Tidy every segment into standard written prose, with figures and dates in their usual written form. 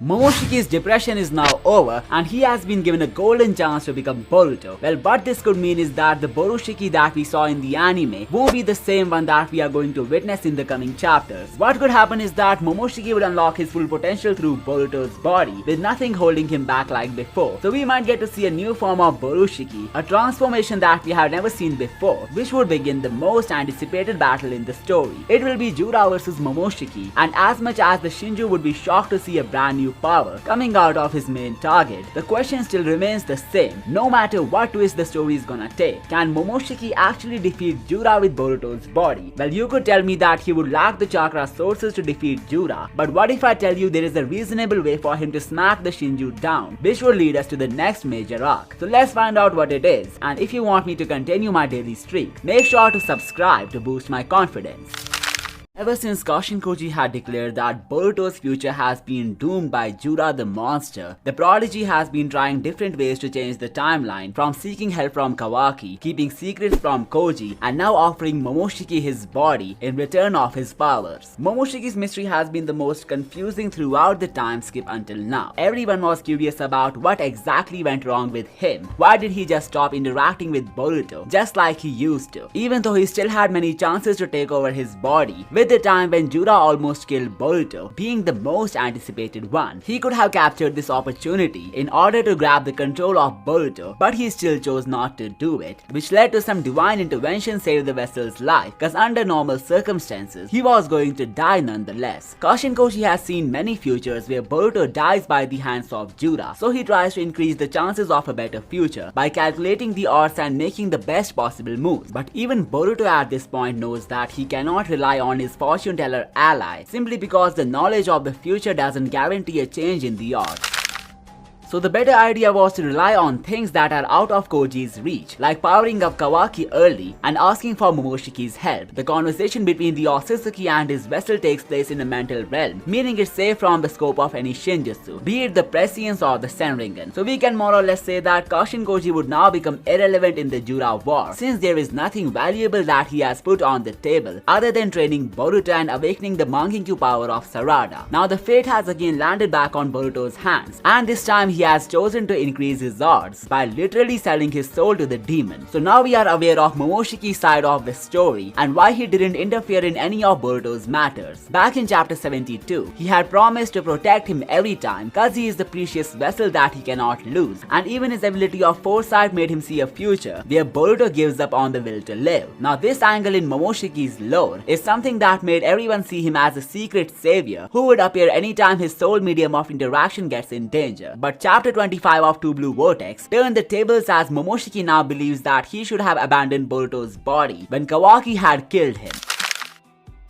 Momoshiki's depression is now over and he has been given a golden chance to become Boruto. Well, what this could mean is that the Borushiki that we saw in the anime won't be the same one that we are going to witness in the coming chapters. What could happen is that Momoshiki would unlock his full potential through Boruto's body, with nothing holding him back like before. So we might get to see a new form of Borushiki, a transformation that we have never seen before, which would begin the most anticipated battle in the story. It will be Jura vs Momoshiki, and as much as the Shinju would be shocked to see a brand new power coming out of his main target, the question still remains the same. No matter what twist the story is gonna take, can Momoshiki actually defeat Jura with Boruto's body? Well, you could tell me that he would lack the chakra sources to defeat Jura, but what if I tell you there is a reasonable way for him to smack the Shinju down, which would lead us to the next major arc? So let's find out what it is, and if you want me to continue my daily streak, make sure to subscribe to boost my confidence. Ever since Koji had declared that Boruto's future has been doomed by Jura the monster, the prodigy has been trying different ways to change the timeline, from seeking help from Kawaki, keeping secrets from Koji, and now offering Momoshiki his body in return of his powers. Momoshiki's mystery has been the most confusing throughout the time skip until now. Everyone was curious about what exactly went wrong with him. Why did he just stop interacting with Boruto, just like he used to, even though he still had many chances to take over his body? With the time when Jura almost killed Boruto, being the most anticipated one, he could have captured this opportunity in order to grab the control of Boruto, but he still chose not to do it, which led to some divine intervention save the vessel's life, cause under normal circumstances, he was going to die nonetheless. Koji has seen many futures where Boruto dies by the hands of Jura, so he tries to increase the chances of a better future by calculating the odds and making the best possible moves. But even Boruto at this point knows that he cannot rely on his fortune teller ally, simply because the knowledge of the future doesn't guarantee a change in the odds. So the better idea was to rely on things that are out of Koji's reach, like powering up Kawaki early and asking for Momoshiki's help. The conversation between the Otsutsuki and his vessel takes place in a mental realm, meaning it's safe from the scope of any Shinjutsu, be it the Prescience or the Senringan. So we can more or less say that Koji would now become irrelevant in the Jura war, since there is nothing valuable that he has put on the table other than training Boruto and awakening the Mangekyou power of Sarada. Now the fate has again landed back on Boruto's hands, and this time he has chosen to increase his odds by literally selling his soul to the demon. So now we are aware of Momoshiki's side of the story and why he didn't interfere in any of Boruto's matters. Back in chapter 72, he had promised to protect him every time cause he is the precious vessel that he cannot lose, and even his ability of foresight made him see a future where Boruto gives up on the will to live. Now this angle in Momoshiki's lore is something that made everyone see him as a secret savior who would appear anytime his soul medium of interaction gets in danger. But Chapter 25 of Two Blue Vortex turned the tables as Momoshiki now believes that he should have abandoned Boruto's body when Kawaki had killed him.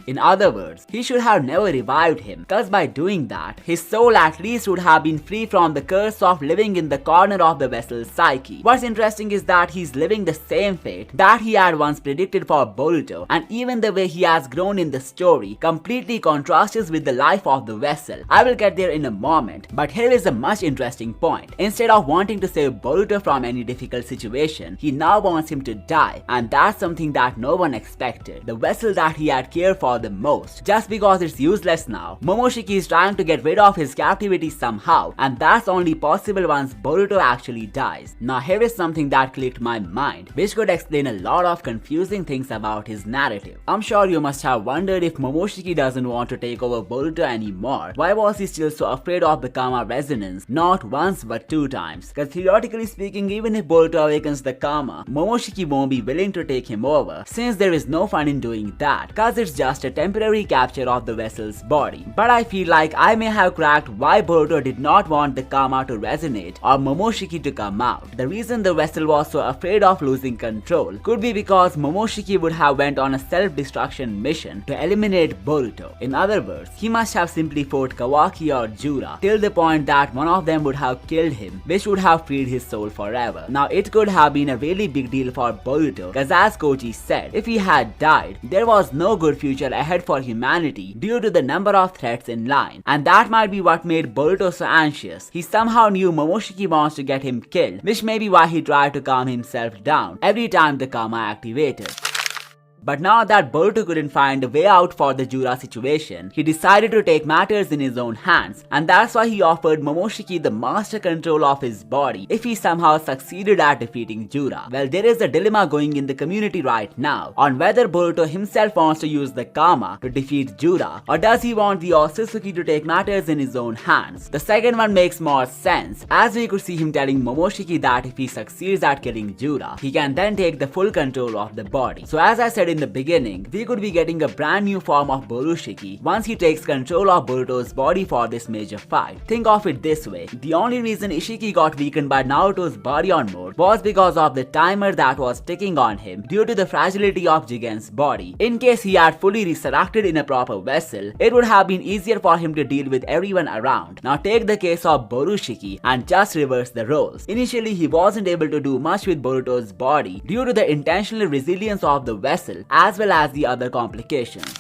In other words, he should have never revived him, cause by doing that, his soul at least would have been free from the curse of living in the corner of the vessel's psyche. What's interesting is that he's living the same fate that he had once predicted for Boruto, and even the way he has grown in the story completely contrasts with the life of the vessel. I will get there in a moment, but here is a much interesting point. Instead of wanting to save Boruto from any difficult situation, he now wants him to die, and that's something that no one expected. The vessel that he had cared for the most, just because it's useless now, Momoshiki is trying to get rid of his captivity somehow, and that's only possible once Boruto actually dies. Now here is something that clicked my mind, which could explain a lot of confusing things about his narrative. I'm sure you must have wondered if Momoshiki doesn't want to take over Boruto anymore, why was he still so afraid of the karma resonance, not once but 2 times? Cause theoretically speaking, even if Boruto awakens the karma, Momoshiki won't be willing to take him over, since there is no fun in doing that, cause it's just a temporary capture of the vessel's body. But I feel like I may have cracked why Boruto did not want the karma to resonate or Momoshiki to come out. The reason the vessel was so afraid of losing control could be because Momoshiki would have went on a self-destruction mission to eliminate Boruto. In other words, he must have simply fought Kawaki or Jura till the point that one of them would have killed him, which would have freed his soul forever. Now it could have been a really big deal for Boruto, cause as Koji said, if he had died, there was no good future ahead for humanity due to the number of threats in line, and that might be what made Boruto so anxious. He somehow knew Momoshiki wants to get him killed, which may be why he tried to calm himself down every time the karma activated. But now that Boruto couldn't find a way out for the Jura situation, he decided to take matters in his own hands, and that's why he offered Momoshiki the master control of his body if he somehow succeeded at defeating Jura. Well, there is a dilemma going in the community right now on whether Boruto himself wants to use the karma to defeat Jura, or does he want the Otsutsuki to take matters in his own hands. The second one makes more sense, as we could see him telling Momoshiki that if he succeeds at killing Jura, he can then take the full control of the body. So as I said in the beginning, we could be getting a brand new form of Borushiki once he takes control of Boruto's body for this major fight. Think of it this way, the only reason Ishiki got weakened by Naruto's body on mode was because of the timer that was ticking on him due to the fragility of Jigen's body. In case he had fully resurrected in a proper vessel, it would have been easier for him to deal with everyone around. Now take the case of Borushiki and just reverse the roles. Initially he wasn't able to do much with Boruto's body due to the intentional resilience of the vessel as well as the other complications.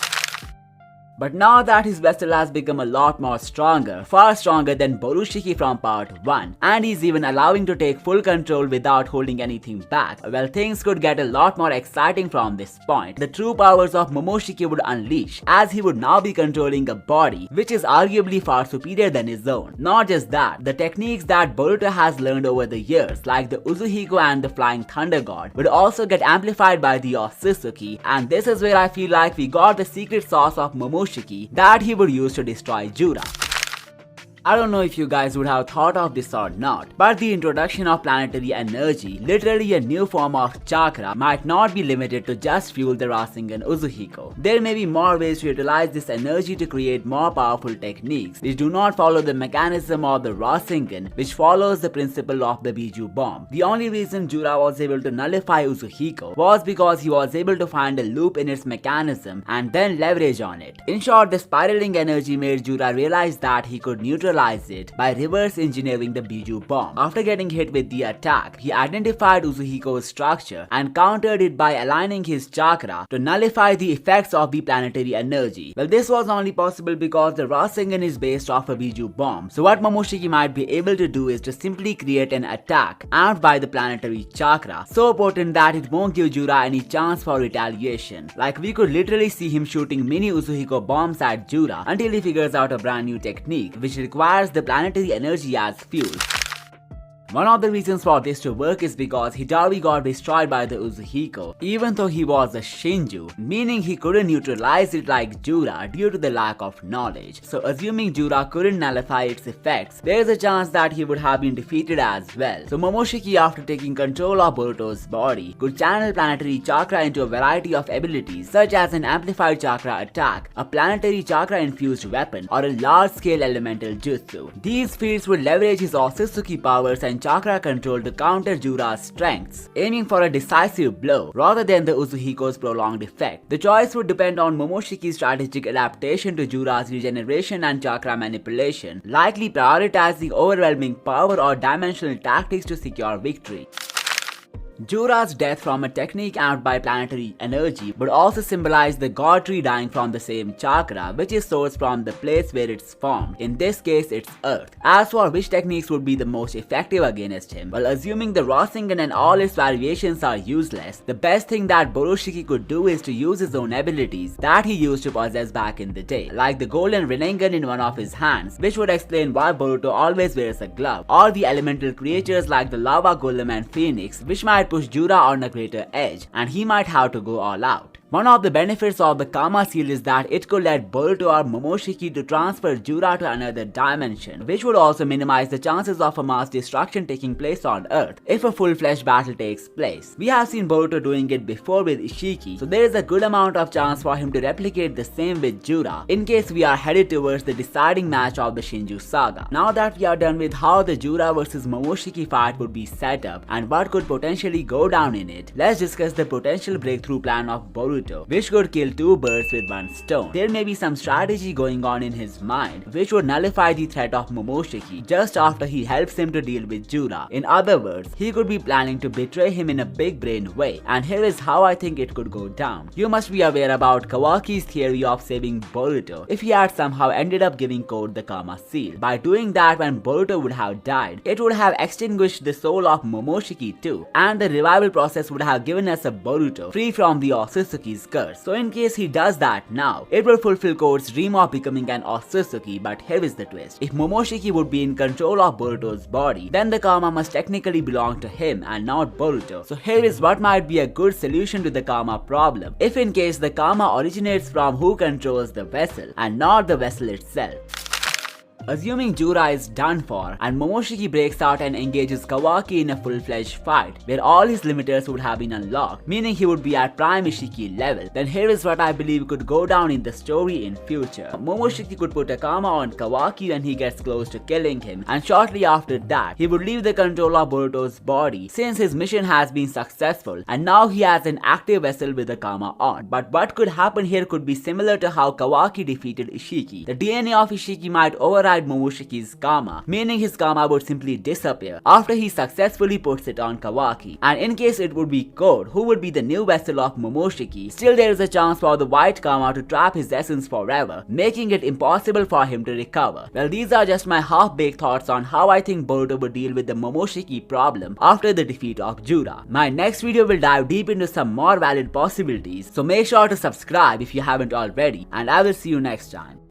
But now that his vessel has become a lot more stronger, far stronger than Borushiki from part 1, and he's even allowing to take full control without holding anything back, well, things could get a lot more exciting from this point. The true powers of Momoshiki would unleash, as he would now be controlling a body which is arguably far superior than his own. Not just that, the techniques that Boruto has learned over the years, like the Uzuhiko and the Flying Thunder God, would also get amplified by the Otsutsuki, and this is where I feel like we got the secret sauce of Momoshiki that he would use to destroy Jura. I don't know if you guys would have thought of this or not, but the introduction of planetary energy, literally a new form of chakra, might not be limited to just fuel the Rasengan Uzuhiko. There may be more ways to utilize this energy to create more powerful techniques which do not follow the mechanism of the Rasengan, which follows the principle of the Biju bomb. The only reason Jura was able to nullify Uzuhiko was because he was able to find a loop in its mechanism and then leverage on it. In short, the spiraling energy made Jura realize that he could neutralize it by reverse engineering the Biju bomb. After getting hit with the attack, he identified Uzuhiko's structure and countered it by aligning his chakra to nullify the effects of the planetary energy. Well, this was only possible because the Rasengan is based off a Biju bomb, so what Momoshiki might be able to do is to simply create an attack amped by the planetary chakra, so potent that it won't give Jura any chance for retaliation. Like, we could literally see him shooting mini Uzuhiko bombs at Jura until he figures out a brand new technique which requires the planetary energy as fuel. One of the reasons for this to work is because Hidari got destroyed by the Uzuhiko, even though he was a Shinju, meaning he couldn't neutralize it like Jura due to the lack of knowledge. So assuming Jura couldn't nullify its effects, there is a chance that he would have been defeated as well. So Momoshiki, after taking control of Boruto's body, could channel planetary chakra into a variety of abilities such as an amplified chakra attack, a planetary chakra infused weapon, or a large-scale elemental jutsu. These feats would leverage his Otsutsuki powers and chakra control to counter Jura's strengths, aiming for a decisive blow rather than the Uzuhiko's prolonged effect. The choice would depend on Momoshiki's strategic adaptation to Jura's regeneration and chakra manipulation, likely prioritizing overwhelming power or dimensional tactics to secure victory. Jura's death from a technique amped by planetary energy would also symbolize the god tree dying from the same chakra, which is sourced from the place where it's formed. In this case, it's Earth. As for which techniques would be the most effective against him, well, assuming the Rasengan and all its variations are useless, the best thing that Borushiki could do is to use his own abilities that he used to possess back in the day, like the golden Rinnegan in one of his hands, which would explain why Boruto always wears a glove, or the elemental creatures like the lava golem and phoenix, which might push Jura on a greater edge, and he might have to go all out. One of the benefits of the Karma Seal is that it could let Boruto or Momoshiki to transfer Jura to another dimension, which would also minimize the chances of a mass destruction taking place on Earth if a full-fledged battle takes place. We have seen Boruto doing it before with Ishiki, so there is a good amount of chance for him to replicate the same with Jura in case we are headed towards the deciding match of the Shinju saga. Now that we are done with how the Jura vs Momoshiki fight would be set up and what could potentially go down in it, let's discuss the potential breakthrough plan of Boruto, which could kill two birds with one stone. There may be some strategy going on in his mind which would nullify the threat of Momoshiki just after he helps him to deal with Jura. In other words, he could be planning to betray him in a big brain way, and here is how I think it could go down. You must be aware about Kawaki's theory of saving Boruto if he had somehow ended up giving Code the Karma Seal. By doing that, when Boruto would have died, it would have extinguished the soul of Momoshiki too, and the revival process would have given us a Boruto free from the Otsutsuki Momoshiki's curse. So in case he does that now, it will fulfill Code's dream of becoming an Otsutsuki, but here is the twist. If Momoshiki would be in control of Boruto's body, then the karma must technically belong to him and not Boruto. So here is what might be a good solution to the karma problem. If in case the karma originates from who controls the vessel and not the vessel itself. Assuming Jura is done for, and Momoshiki breaks out and engages Kawaki in a full-fledged fight, where all his limiters would have been unlocked, meaning he would be at Prime Ishiki level, then here is what I believe could go down in the story in future. Momoshiki could put a karma on Kawaki when he gets close to killing him, and shortly after that, he would leave the control of Boruto's body, since his mission has been successful, and now he has an active vessel with the karma on. But what could happen here could be similar to how Kawaki defeated Ishiki. The DNA of Ishiki might override Momoshiki's karma, meaning his karma would simply disappear after he successfully puts it on Kawaki. And in case it would be Code who would be the new vessel of Momoshiki, still there is a chance for the white karma to trap his essence forever, making it impossible for him to recover. Well, these are just my half-baked thoughts on how I think Boruto would deal with the Momoshiki problem after the defeat of Jura. My next video will dive deep into some more valid possibilities, so make sure to subscribe if you haven't already, and I will see you next time.